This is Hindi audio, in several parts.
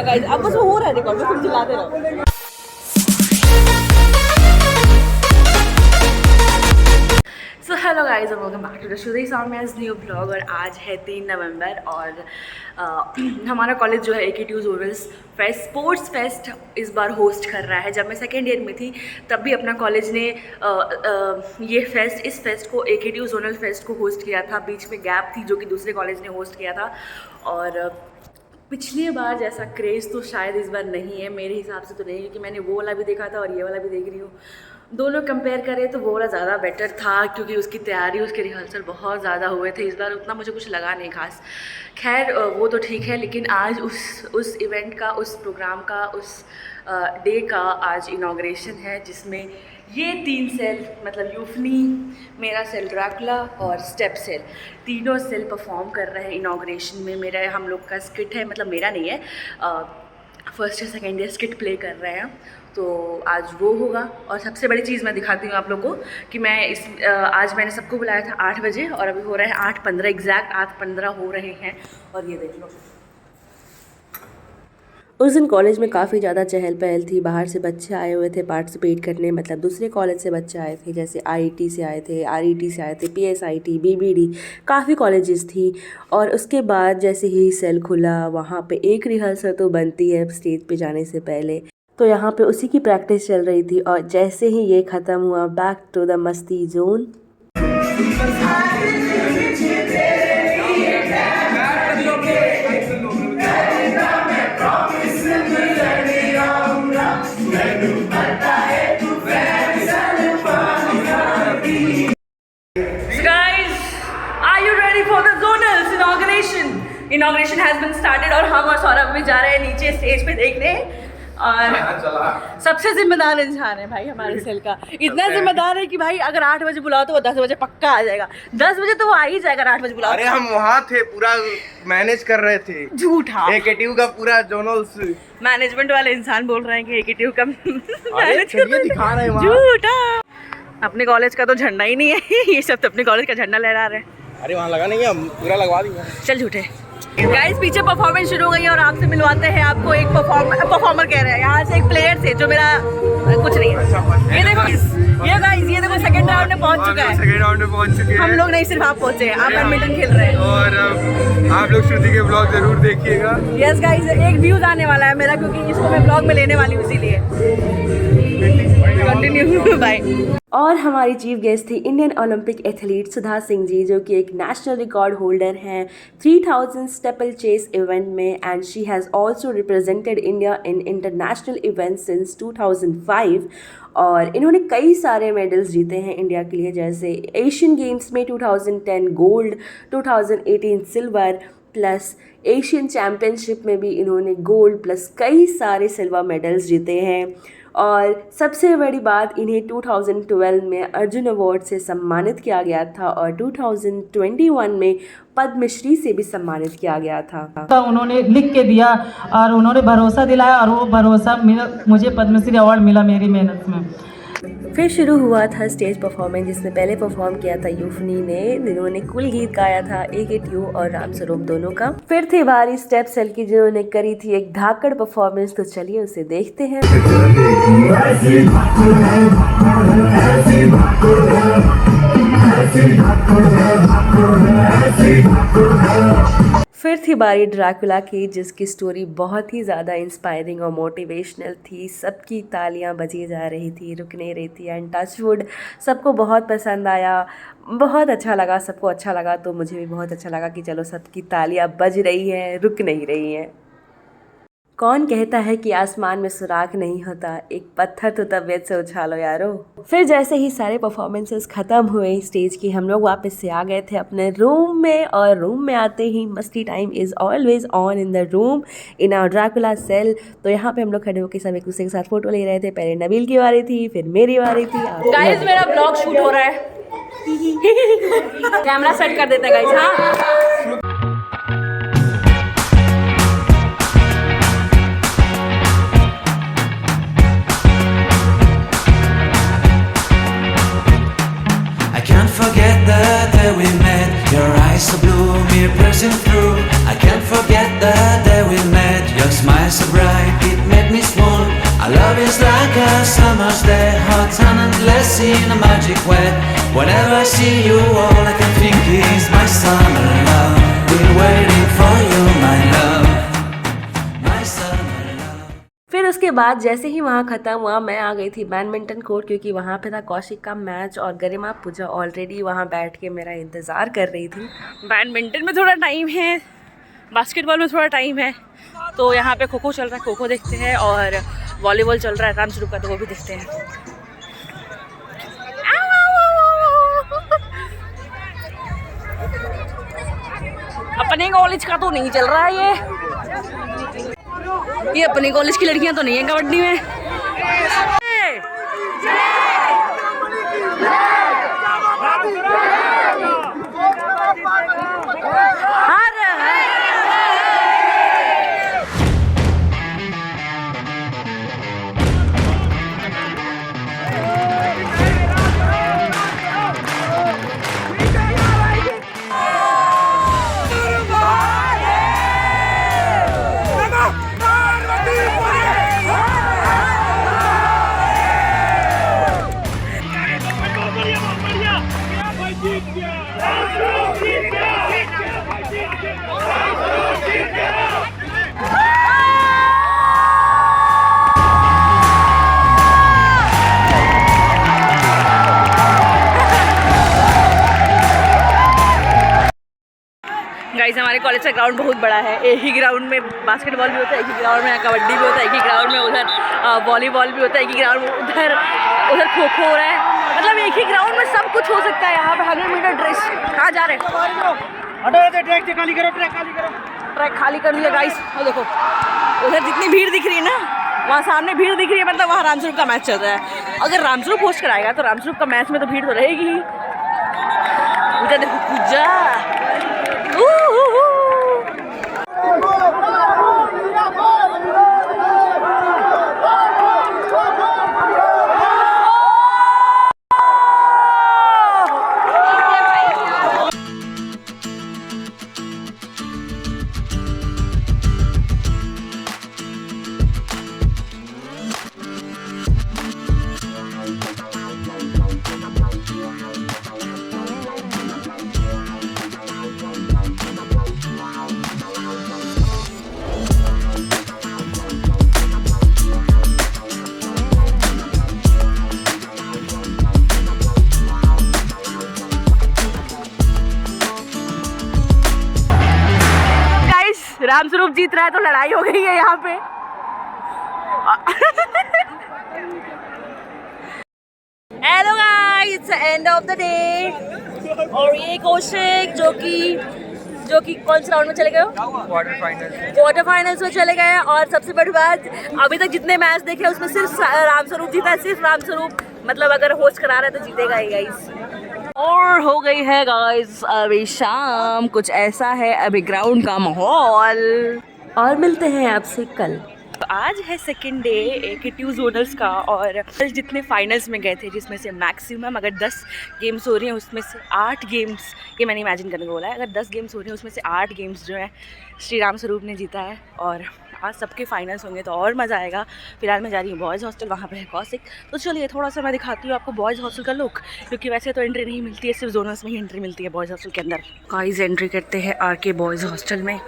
गाइस, अब बस वो हो रहा है रिकॉर्ड, तुम चलाते रहो। सो हेलो गाइस और welcome back to the Shruti Saumya's new blog. और आज है 3 नवंबर और हमारा कॉलेज जो है AKTU zonals fest sports fest इस बार होस्ट कर रहा है। जब मैं सेकेंड ईयर में थी तब भी अपना कॉलेज ने इस फेस्ट को AKTU जोनल फेस्ट को होस्ट किया था। बीच में गैप थी जो कि दूसरे कॉलेज ने होस्ट किया था। और पिछली बार जैसा क्रेज़ तो शायद इस बार नहीं है, मेरे हिसाब से तो नहीं, क्योंकि मैंने वो वाला भी देखा था और ये वाला भी देख रही हूँ। दोनों कंपेयर करें तो वो वाला ज़्यादा बेटर था, क्योंकि उसकी तैयारी, उसके रिहर्सल बहुत ज़्यादा हुए थे। इस बार उतना मुझे कुछ लगा नहीं खास। खैर वो तो ठीक है, लेकिन आज उस इवेंट का, उस प्रोग्राम का, उस डे का आज इनाग्रेशन है, जिसमें ये 3 सेल मतलब यूफनी, मेरा सेल ड्रैकुला और स्टेप सेल, तीनों सेल परफॉर्म कर रहे हैं इनाग्रेशन में। मेरा हम लोग का स्किट है, मतलब मेरा नहीं है, फर्स्ट या सेकेंड ईयर स्किट प्ले कर रहे हैं, तो आज वो होगा। और सबसे बड़ी चीज़ मैं दिखाती हूँ आप लोग को कि मैं आज मैंने सबको बुलाया था 8 बजे और अभी हो रहा है 8:15, एग्जैक्ट 8:15 हो रहे हैं। और ये देख लो, उस दिन कॉलेज में काफ़ी ज़्यादा चहल पहल थी। बाहर से बच्चे आए हुए थे पार्टिसिपेट करने, मतलब दूसरे कॉलेज से बच्चे आए थे, जैसे IIT से आए थे, RET से आए थे, PSIT, BBD, काफ़ी कॉलेजेस थी। और उसके बाद जैसे ही सेल खुला, वहाँ पे एक रिहर्सल तो बनती है स्टेज पे जाने से पहले, तो यहाँ पे उसी की प्रैक्टिस चल रही थी। और जैसे ही ये ख़त्म हुआ, back to the masti zone. Inauguration has been started और हम और सौरभ भी जा रहे हैं नीचे स्टेज पे देखने। और सबसे जिम्मेदार इंसान है भाई हमारे सेल का, इतना जिम्मेदार है कि भाई अगर 8 बजे बुलाओ तो वो 10 बजे पक्का आ जाएगा। 10 बजे तो वो आ ही जाएगा, 8 बजे बुलाओ। अरे हम वहाँ थे, पूरा मैनेज कर रहे थे। झूठा, AKTU का पूरा जोनल्स मैनेजमेंट वाले इंसान बोल रहे हैं कि AKTU का मैनेज दिखा रहे हैं। झूठा, अपने कॉलेज का तो झंडा ही नहीं है। ये सब तो अपने कॉलेज का झंडा लहरा रहे हैं। अरे वहाँ लगा नहीं है, हम पूरा लगवा देंगे। चल झूठे। गाइस पीछे परफॉर्मेंस शुरू हो गई है और आपसे मिलवाते हैं आपको एक परफॉर्मर कह रहे हैं यहाँ से, एक प्लेयर से जो मेरा कुछ नहीं है। ये देखो, ये गाइस, ये देखो सेकंड राउंड में पहुंच चुका है। सेकंड राउंड में पहुंच चुके हैं हम लोग नहीं, सिर्फ आप पहुंचे हैं, आप बैडमिंटन खेल रहे हैं। और आप लोग श्रुति के ब्लॉग जरूर देखिएगा। यस गाइस, एक व्यूज आने वाला है मेरा, क्योंकि इसको मैं ब्लॉग में लेने वाली हूँ, इसीलिए कंटिन्यू बाय। और हमारी चीफ गेस्ट थी Indian Olympic athlete Sudha Singh ji, जो कि एक नेशनल रिकॉर्ड होल्डर हैं 3000 स्टेपल चेस इवेंट में, and she has also represented India in international events since 2005। और इन्होंने कई सारे मेडल्स जीते हैं इंडिया के लिए, जैसे एशियन गेम्स में 2010 gold, 2018 silver, plus Asian championship में भी इन्होंने गोल्ड प्लस कई सारे सिल्वर मेडल्स जीते हैं। और सबसे बड़ी बात, इन्हें 2012 में अर्जुन अवार्ड से सम्मानित किया गया था और 2021 में पद्मश्री से भी सम्मानित किया गया था। तो उन्होंने लिख के दिया और उन्होंने भरोसा दिलाया और वो भरोसा मुझे पद्मश्री अवार्ड मिला मेरी मेहनत में। फिर शुरू हुआ था स्टेज परफॉर्मेंस, जिसमें पहले परफॉर्म किया था यूफनी ने, जिन्होंने कुल गीत गाया था AKTU और राम स्वरूप दोनों का। फिर थी बारी स्टेप सेल की, जिन्होंने करी थी एक धाकड़ परफॉर्मेंस, तो चलिए उसे देखते हैं। फिर थी बारी ड्रैकुला की, जिसकी स्टोरी बहुत ही ज़्यादा इंस्पायरिंग और मोटिवेशनल थी। सबकी तालियां बजी जा रही थी, रुक नहीं रही थी, एंड टचवुड सबको बहुत पसंद आया, बहुत अच्छा लगा। सबको अच्छा लगा तो मुझे भी बहुत अच्छा लगा कि चलो सबकी तालियां बज रही हैं, रुक नहीं रही हैं। कौन कहता है कि आसमान में सुराख नहीं होता, एक पत्थर तो तबीयत से उछालो यारो। फिर जैसे ही सारे परफॉर्मेंसेस ख़त्म हुए स्टेज की, हम लोग वापस से आ गए थे अपने रूम में। और रूम में आते ही masti time is always on in the room in our Dracula cell. तो यहाँ पे हम लोग खड़े होकर सब एक दूसरे के साथ फोटो ले रहे थे। पहले नबील की बारी थी, फिर मेरी बारी थी। गाइस मेरा ब्लॉग शूट हो रहा है, कैमरा सेट कर देते हैं गाइस। हाँ forget the day we met. Your eyes so blue, me piercing through. I can't forget the day we met. Your smile so bright. almost there, hearts unendless in a magic web. Whenever I see you, all I can think is my summer love. Been waiting for you, my love, my summer love. फिर उसके बाद जैसे ही वहाँ ख़त्म हुआ मैं आ गई थी बैडमिंटन कोर्ट, क्योंकि वहाँ पे था कौशिक का मैच और गरिमा पूजा ऑलरेडी वहाँ बैठ के मेरा इंतज़ार कर रही थी। बैडमिंटन में थोड़ा टाइम है, बास्केटबॉल में थोड़ा टाइम है, तो यहाँ पे खो खो चल रहा है, खो खो देखते हैं, और वॉलीबॉल चल रहा है रामस्वरूप का, तो वो भी देखते हैं। अपने कॉलेज का तो नहीं चल रहा है ये अपने कॉलेज की लड़कियां तो नहीं है कबड्डी में। गाइस हमारे कॉलेज का ग्राउंड बहुत बड़ा है, एक ही ग्राउंड में बास्केटबॉल भी होता है, एक ही ग्राउंड में कबड्डी भी होता है, एक ही ग्राउंड में उधर वॉलीबॉल भी होता है, एक ही ग्राउंड में उधर खो खो हो रहा है। मतलब एक ही ग्राउंड में सब कुछ हो सकता है। यहाँ पे 100 मीटर ड्रेस कहाँ जा रहे हैं? ट्रैक खाली करो, ट्रैक खाली कर लिया गाइस। और देखो उधर जितनी भीड़ दिख रही है ना, वहाँ सामने भीड़ दिख रही है, मतलब वहाँ रामस्वरूप का मैच चल रहा है। अगर रामस्वरूप होस्ट कराएगा तो रामस्वरूप का मैच में तो भीड़ तो रहेगी ही। पूजा देखो, पूजा रामस्वरूप जीत रहा है तो लड़ाई हो गई है यहाँ पे। Hello guys, it's end of the day. और ये कौशिक जो कि कौन से राउंड में चले गए हो? क्वार्टर फाइनल्स में चले गए। और सबसे बड़ी बात, अभी तक जितने मैच देखे उसमें सिर्फ रामस्वरूप जीता है, सिर्फ रामस्वरूप। मतलब अगर होस्ट करा रहा है तो जीतेगा ही गाइस। और हो गई है गाइस अभी शाम, कुछ ऐसा है अभी ग्राउंड का माहौल। और मिलते हैं आपसे कल। तो आज है सेकेंड डे AKTU जोनल्स का, और जितने फाइनल्स में गए थे जिसमें से मैक्सिमम अगर 10 गेम्स हो रही हैं उसमें से 8 गेम्स, ये मैंने इमेजिन करने को बोला है, अगर 10 गेम्स हो रही हैं उसमें से 8 गेम्स जो है श्री रामस्वरूप ने जीता है। और आज सबके फाइनल्स होंगे तो और मज़ा आएगा। फिलहाल मैं जा रही हूँ बॉयज़ हॉस्टल, वहाँ पे है कौशिक। तो चलिए थोड़ा सा मैं दिखाती हूँ आपको बॉयज़ हॉस्टल का लुक, क्योंकि वैसे तो एंट्री नहीं मिलती है, सिर्फ जोनल्स में ही एंट्री मिलती है बॉयज़ हॉस्टल के अंदर। गाइस एंट्री करते हैं RK बॉयज़ हॉस्टल में।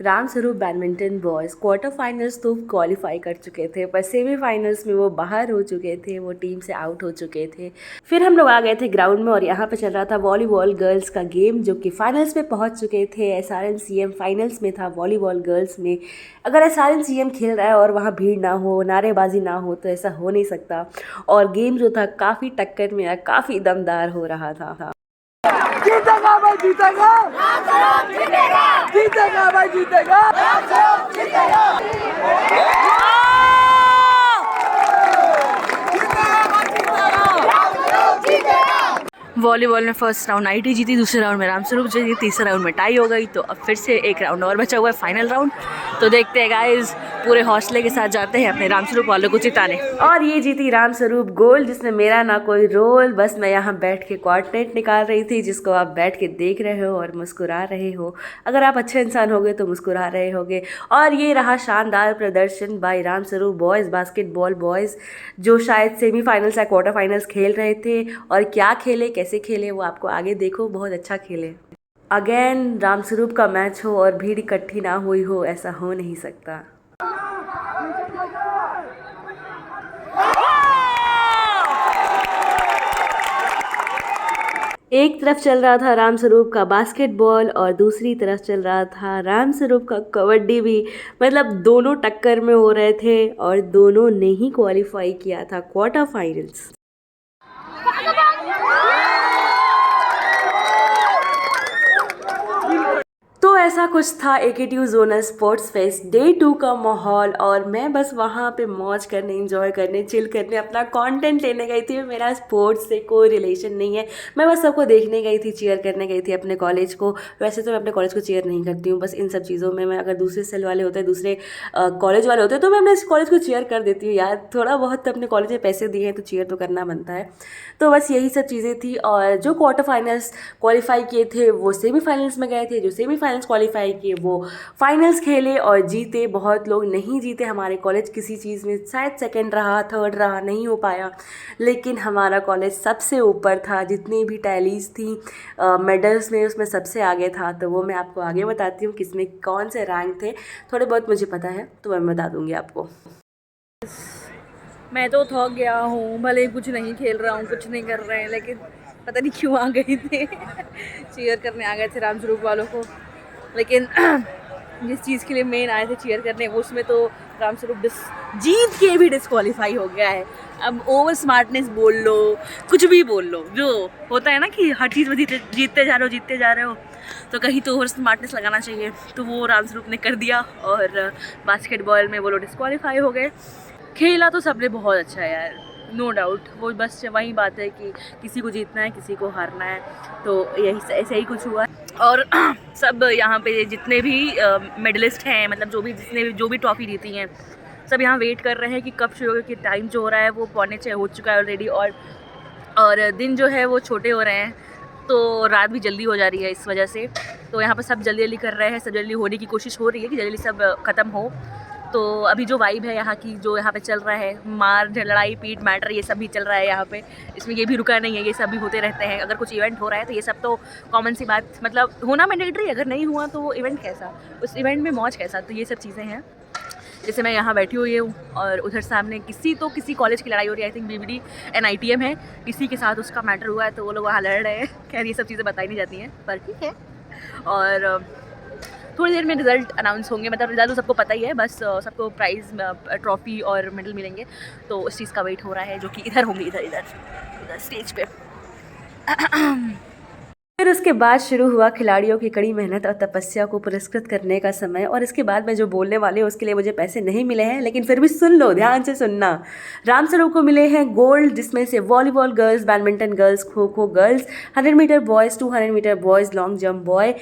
Ramswaroop badminton boys quarter finals तो क्वालिफाई कर चुके थे, पर सेमीफाइनल्स में वो बाहर हो चुके थे, वो टीम से आउट हो चुके थे। फिर हम लोग आ गए थे ग्राउंड में और यहाँ पे चल रहा था वॉलीबॉल गर्ल्स का गेम, जो कि फाइनल्स में पहुँच चुके थे। SRNCM फाइनल्स में था वॉलीबॉल गर्ल्स में। अगर SRNCM खेल रहा है और वहाँ भीड़ ना हो, नारेबाजी ना हो, तो ऐसा हो नहीं सकता। और गेम जो था काफ़ी टक्कर में, काफ़ी दमदार हो रहा था। जीतेगा भाई, जीतेगा, जीतेगा, जीतेगा भाई, जीतेगा, जीतेगा। वॉलीबॉल में फर्स्ट राउंड आईटी जीती, दूसरे राउंड में रामस्वरूप जीती, तीसरे राउंड में टाई हो गई। तो अब फिर से एक राउंड और बचा हुआ है, फाइनल राउंड। तो देखते हैं गाइस, पूरे हौसले के साथ जाते हैं अपने रामस्वरूप वालों को जिताने। और ये जीती रामस्वरूप गोल्ड, जिसमें मेरा ना कोई रोल, बस मैं यहाँ बैठ के कोऑर्डिनेट निकाल रही थी, जिसको आप बैठ के देख रहे हो और मुस्कुरा रहे हो। अगर आप अच्छे इंसान होगे तो मुस्कुरा रहे होगे। और ये रहा शानदार प्रदर्शन by Ramswaroop boys, basketball boys, जो शायद सेमीफाइनल्स या क्वार्टर फाइनल्स खेल रहे थे। और क्या खेले, कैसे खेले, वो आपको आगे देखो, बहुत अच्छा खेले। अगेन रामस्वरूप का मैच हो और भीड़ इकट्ठी ना हुई हो, ऐसा हो नहीं सकता। एक तरफ चल रहा था रामस्वरूप का बास्केटबॉल और दूसरी तरफ चल रहा था रामस्वरूप का कबड्डी भी। मतलब दोनों टक्कर में हो रहे थे और दोनों ने ही क्वालिफाई किया था क्वार्टर फाइनल्स। तो ऐसा कुछ था AKTU zonal sports fest day 2 का माहौल। और मैं बस वहाँ पे मौज करने, एंजॉय करने, चिल करने, अपना कंटेंट लेने गई थी। मेरा स्पोर्ट्स से कोई रिलेशन नहीं है, मैं बस सबको देखने गई थी, चीयर करने गई थी अपने कॉलेज को। वैसे तो मैं अपने कॉलेज को चीयर नहीं करती हूँ, बस इन सब चीज़ों में मैं, अगर दूसरे सेल वाले होते हैं, दूसरे कॉलेज वाले होते हैं, तो मैं अपने कॉलेज को चीयर कर देती हूँ यार। थोड़ा बहुत अपने कॉलेज में पैसे दिए हैं तो चीयर तो करना बनता है। तो बस यही सब चीज़ें थी। और जो क्वार्टर फाइनल्स क्वालिफाई किए थे वो सेमीफाइनल्स में गए थे, जो सेमीफाइनल्स क्वालिफाई किए वो फाइनल्स खेले और जीते। बहुत लोग नहीं जीते, हमारे कॉलेज किसी चीज़ में शायद सेकंड रहा, थर्ड रहा, नहीं हो पाया। लेकिन हमारा कॉलेज सबसे ऊपर था, जितनी भी टैलीज थी मेडल्स में, उसमें सबसे आगे था। तो वो मैं आपको आगे बताती हूँ किसमें कौन से रैंक थे। थोड़े बहुत मुझे पता है तो मैं बता दूँगी आपको। मैं तो थक गया हूँ, भले ही कुछ नहीं खेल रहा हूँ, कुछ नहीं कर रहे हैं, लेकिन पता नहीं क्यों आ गए थे चीयर करने आ गए थे रामस्वरूप वालों को। लेकिन जिस चीज़ के लिए मेन आए थे चीयर करने, वो उसमें तो रामस्वरूप जीत के भी डिस्क्वालीफाई हो गया है। अब ओवर स्मार्टनेस बोल लो, कुछ भी बोल लो, जो होता है ना कि हर चीज़ में जीतते जा रहे हो, तो कहीं तो ओवर स्मार्टनेस लगाना चाहिए। तो वो रामस्वरूप ने कर दिया और बास्केटबॉल में वो लोग डिस्क्वालीफाई हो गए। खेला तो सबने बहुत अच्छा है यार, नो डाउट। वो बस वही बात है कि किसी को जीतना है, किसी को हारना है, तो यही ऐसे ही कुछ हुआ। और सब यहाँ पे जितने भी मेडलिस्ट हैं, मतलब जो भी ट्रॉफी जीती हैं, सब यहाँ वेट कर रहे हैं कि कब शुरू होगा। कि टाइम जो हो रहा है वो 5:45 हो चुका है ऑलरेडी। और दिन जो है वो छोटे हो रहे हैं, तो रात भी जल्दी हो जा रही है इस वजह से। तो यहाँ पर सब जल्दी जल्दी कर रहे हैं, सब जल्दी होने की कोशिश हो रही है कि जल्दी सब ख़त्म हो। तो अभी जो वाइब है यहाँ की, जो यहाँ पे चल रहा है, मार लड़ाई पीट मैटर, ये सब भी चल रहा है यहाँ पे। इसमें ये भी रुका नहीं है, ये सब भी होते रहते हैं। अगर कुछ इवेंट हो रहा है तो ये सब तो कॉमन सी बात, मतलब होना मैंडेटरी। अगर नहीं हुआ तो वो इवेंट कैसा, उस इवेंट में मौज कैसा। तो ये सब चीज़ें हैं। जैसे मैं यहाँ बैठी हुई हूँ और उधर सामने किसी कॉलेज की लड़ाई हो रही है। आई थिंक BBD NITM है, किसी के साथ उसका मैटर हुआ है, तो वो लोग वहाँ लड़ रहे हैं। खैर ये सब चीज़ें बताई नहीं जाती हैं, पर ठीक है। और थोड़ी देर में रिज़ल्ट अनाउंस होंगे, मतलब रिज़ल्ट तो सबको पता ही है, बस सबको प्राइज़, ट्रॉफ़ी और मेडल मिलेंगे। तो उस चीज़ का वेट हो रहा है, जो कि इधर होंगे, इधर स्टेज पे। फिर उसके बाद शुरू हुआ खिलाड़ियों की कड़ी मेहनत और तपस्या को पुरस्कृत करने का समय। और इसके बाद मैं जो बोलने वाली हूँ उसके लिए मुझे पैसे नहीं मिले हैं, लेकिन फिर भी सुन लो, ध्यान से सुनना। रामस्वरूप को मिले हैं गोल्ड, जिसमें से volleyball girls, badminton girls, kho kho girls, 100 metre boys, 200 metre boys, long jump boy,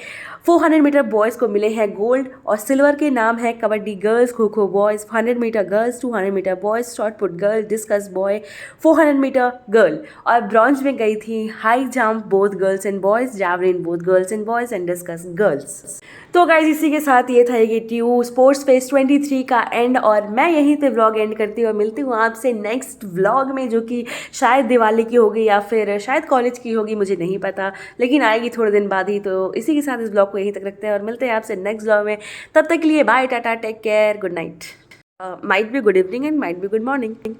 400 metre boys को मिले हैं गोल्ड। और सिल्वर के नाम है kabaddi girls, kho kho boys, 100 metre girls, 200 metre boys, shot put girl, discus boy, 400 metre girl. और ब्रॉन्ज में गई थी high jump both girls and boys, javelin both girls and boys and discus girls. तो गाइस इसी के साथ ये था AKTU स्पोर्ट्स फेस्ट 23 का एंड। और मैं यहीं पे व्लॉग एंड करती हूँ और मिलती हूँ आपसे नेक्स्ट व्लॉग में, जो कि शायद दिवाली की होगी या फिर शायद कॉलेज की होगी, मुझे नहीं पता, लेकिन आएगी थोड़े दिन बाद ही। तो इसी के साथ इस ब्लॉग को यहीं तक रखते हैं और मिलते हैं आपसे नेक्स्ट व्लॉग में। तब तक के लिए bye, tata, take care, good night, might be good evening and might be good morning.